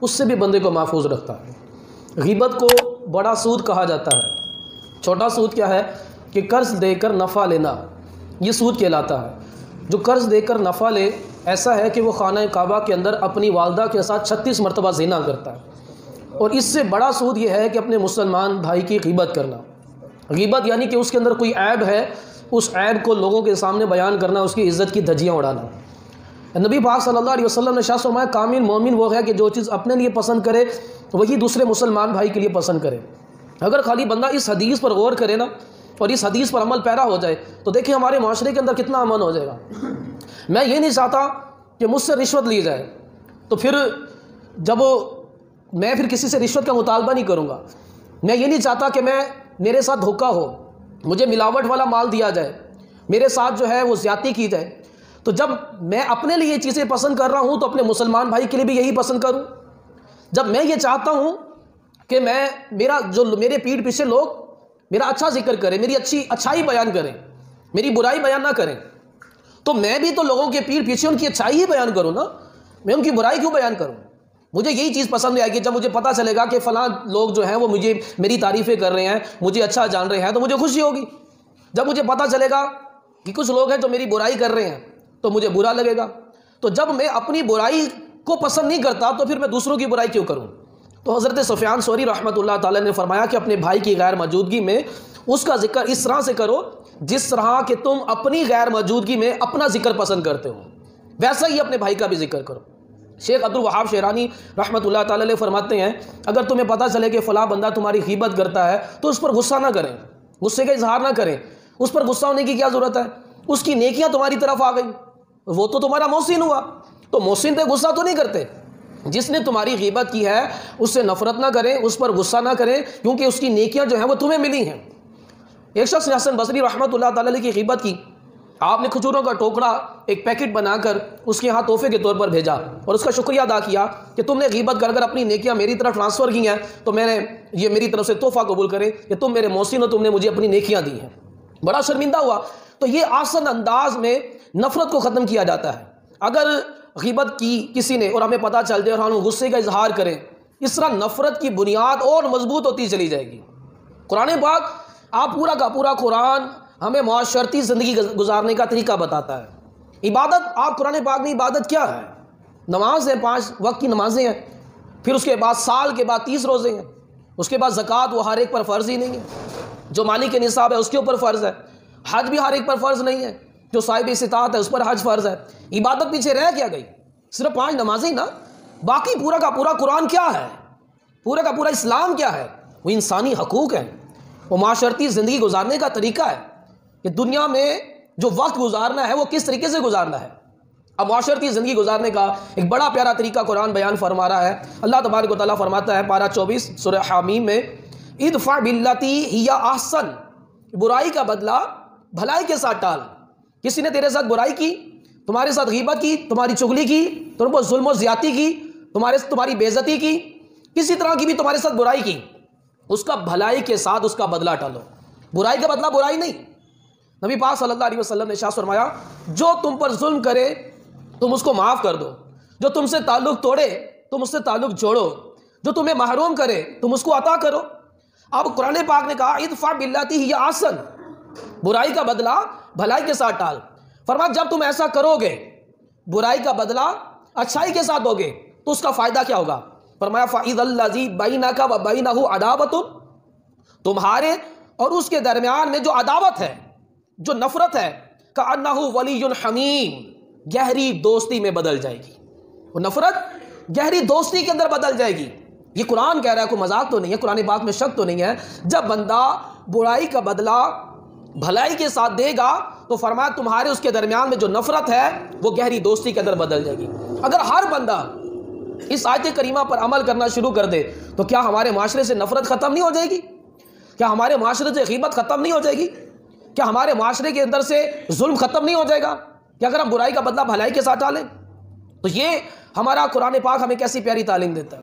اس سے بھی بندے کو محفوظ رکھتا ہے۔ غیبت کو بڑا سود کہا جاتا ہے۔ چھوٹا سود کیا ہے کہ قرض دے کر نفع لینا، یہ سود کہلاتا ہے۔ جو قرض دے کر نفع لے ایسا ہے کہ وہ خانہ کعبہ کے اندر اپنی والدہ کے ساتھ 36 مرتبہ زنا کرتا ہے۔ اور اس سے بڑا سود یہ ہے کہ اپنے مسلمان بھائی کی غیبت کرنا۔ غیبت یعنی کہ اس کے اندر کوئی عیب ہے، اس عیب کو لوگوں کے سامنے بیان کرنا، اس کی عزت کی دھجیاں اڑانا۔ نبی پاک صلی اللہ علیہ وسلم نے ارشاد فرمایا کامل مومن وہ ہے کہ جو چیز اپنے لیے پسند کرے وہی دوسرے مسلمان بھائی کے لیے پسند کرے۔ اگر خالی بندہ اس حدیث پر غور کرے نا اور اس حدیث پر عمل پیرا ہو جائے تو دیکھیں ہمارے معاشرے کے اندر کتنا امن ہو جائے گا۔ میں یہ نہیں چاہتا کہ مجھ سے رشوت لی جائے، تو پھر میں پھر کسی سے رشوت کا مطالبہ نہیں کروں گا۔ میں یہ نہیں چاہتا کہ میرے ساتھ دھوکہ ہو، مجھے ملاوٹ والا مال دیا جائے، میرے ساتھ جو ہے وہ زیادتی کی جائے۔ تو جب میں اپنے لیے یہ چیزیں پسند کر رہا ہوں تو اپنے مسلمان بھائی کے لیے بھی یہی پسند کروں۔ جب میں یہ چاہتا ہوں کہ میرے پیٹھ پیچھے لوگ میرا اچھا ذکر کریں، میری اچھائی بیان کریں، میری برائی بیان نہ کریں، تو میں بھی تو لوگوں کے پیٹھ پیچھے ان کی اچھائی ہی بیان کروں نا، میں ان کی برائی کیوں بیان کروں؟ مجھے یہی چیز پسند نہیں آئے گی۔ جب مجھے پتہ چلے گا کہ فلاں لوگ جو ہیں وہ میری تعریفیں کر رہے ہیں، مجھے اچھا جان رہے ہیں، تو مجھے خوشی ہوگی۔ جب مجھے پتہ چلے گا کہ کچھ لوگ ہیں جو میری برائی کر رہے ہیں تو مجھے برا لگے گا۔ تو جب میں اپنی برائی کو پسند نہیں کرتا تو پھر میں دوسروں کی برائی کیوں کروں؟ تو حضرت سفیان ثوری رحمۃ اللہ تعالی نے فرمایا کہ اپنے بھائی کی غیر موجودگی میں اس کا ذکر اس طرح سے کرو جس طرح کہ تم اپنی غیر موجودگی میں اپنا ذکر پسند کرتے ہو، ویسا ہی اپنے بھائی کا بھی ذکر کرو۔ شیخ عبد الوہاب شیرانی رحمۃ اللہ تعالی علیہ فرماتے ہیں اگر تمہیں پتہ چلے کہ فلاں بندہ تمہاری غیبت کرتا ہے تو اس پر غصہ نہ کریں، غصے کا اظہار نہ کریں۔ اس پر غصہ ہونے کی کیا ضرورت ہے؟ اس کی نیکیاں تمہاری طرف آ گئیں، وہ تو تمہارا محسن ہوا، تو محسن پہ غصہ تو نہیں کرتے۔ جس نے تمہاری غیبت کی ہے اس سے نفرت نہ کریں، اس پر غصہ نہ کریں، کیونکہ اس کی نیکیاں جو ہیں وہ تمہیں ملی ہیں۔ ایک شخص نے حسن بصری رحمۃ اللہ تعالی علیہ کی غیبت کی، آپ نے کھجوروں کا ٹوکرا ایک پیکٹ بنا کر اس کے ہاں تحفے کے طور پر بھیجا اور اس کا شکریہ ادا کیا کہ تم نے غیبت کر اپنی نیکیاں میری طرف ٹرانسفر کی ہیں تو میں نے یہ میری طرف سے تحفہ قبول کرے کہ تم میرے محسن ہو، تم نے مجھے اپنی نیکیاں دی ہیں۔ بڑا شرمندہ ہوا۔ تو یہ آسن انداز میں نفرت کو ختم کیا جاتا ہے۔ اگر غیبت کی کسی نے اور ہمیں پتہ چل جائے اور ہم غصے کا اظہار کریں، اس طرح نفرت کی بنیاد اور مضبوط ہوتی چلی جائے گی۔ قرآن پاک آپ پورا کا پورا قرآن ہمیں معاشرتی زندگی گزارنے کا طریقہ بتاتا ہے۔ عبادت آپ قرآن پاک میں عبادت کیا ہے؟ نماز ہے، 5 وقت کی نمازیں ہیں، پھر اس کے بعد سال کے بعد 30 روزے ہیں، اس کے بعد زکوٰۃ وہ ہر ایک پر فرض ہی نہیں ہے، جو مالک کے نصاب ہے اس کے اوپر فرض ہے۔ حج بھی ہر ایک پر فرض نہیں ہے، جو صاحب استطاعت ہے اس پر حج فرض ہے۔ عبادت پیچھے رہ کیا گئی؟ صرف 5 نمازیں نا، باقی پورا کا پورا قرآن کیا ہے؟ پورا کا پورا اسلام کیا ہے؟ وہ انسانی حقوق ہیں، وہ معاشرتی زندگی گزارنے کا طریقہ ہے کہ دنیا میں جو وقت گزارنا ہے وہ کس طریقے سے گزارنا ہے۔ اب معاشرتی زندگی گزارنے کا ایک بڑا پیارا طریقہ قرآن بیان فرما رہا ہے۔ اللہ تبارک و تعالیٰ فرماتا ہے پارہ 24 سورہ حامیم میں، ادفع باللتی ہی احسن، برائی کا بدلہ بھلائی کے ساتھ ٹال۔ کسی نے تیرے ساتھ برائی کی، تمہارے ساتھ غیبت کی، تمہاری چغلی کی، تم پر ظلم و زیادتی کی، تمہاری بے عزتی کی، کسی طرح کی بھی تمہارے ساتھ برائی کی، اس کا بھلائی کے ساتھ اس کا بدلہ ٹالو۔ برائی کا بدلہ برائی نہیں۔ نبی پاک صلی اللہ علیہ وسلم نے ارشاد فرمایا جو تم پر ظلم کرے تم اس کو معاف کر دو، جو تم سے تعلق توڑے تم اس سے تعلق جوڑو، جو تمہیں محروم کرے تم اس کو عطا کرو۔ اب قرآن پاک نے کہا ادفع باللتی ہی احسن، برائی کا بدلہ بھلائی کے ساتھ ٹال۔ فرمایا جب تم ایسا کرو گے، برائی کا بدلہ اچھائی کے ساتھ دو گے تو اس کا فائدہ کیا ہوگا؟ فرمایا فَإِذَا الَّذِي بَيْنَكَ وَبَيْنَهُ عَدَاوَةٌ، تمہارے اور اس کے درمیان میں جو عداوت ہے، جو نفرت ہے، كَأَنَّهُ وَلِيٌّ حَمِيمٌ، گہری دوستی میں بدل جائے گی۔ وہ نفرت گہری دوستی کے اندر بدل جائے گی۔ یہ قرآن کہہ رہا ہے، کوئی مذاق تو نہیں ہے، قرآن پاک میں شک تو نہیں ہے۔ جب بندہ برائی کا بدلہ بھلائی کے ساتھ دے گا تو فرمایا تمہارے اس کے درمیان میں جو نفرت ہے وہ گہری دوستی کے اندر بدل جائے گی۔ اگر ہر بندہ اس آیت کریمہ پر عمل کرنا شروع کر دے تو کیا ہمارے معاشرے سے نفرت ختم نہیں ہو جائے گی؟ کیا ہمارے معاشرے سے غیبت ختم نہیں ہو جائے گی؟ کیا ہمارے معاشرے کے اندر سے ظلم ختم نہیں ہو جائے گا کہ اگر ہم برائی کا بدلہ بھلائی کے ساتھ ڈالیں؟ تو یہ ہمارا قرآن پاک ہمیں کیسی پیاری تعلیم دیتا ہے۔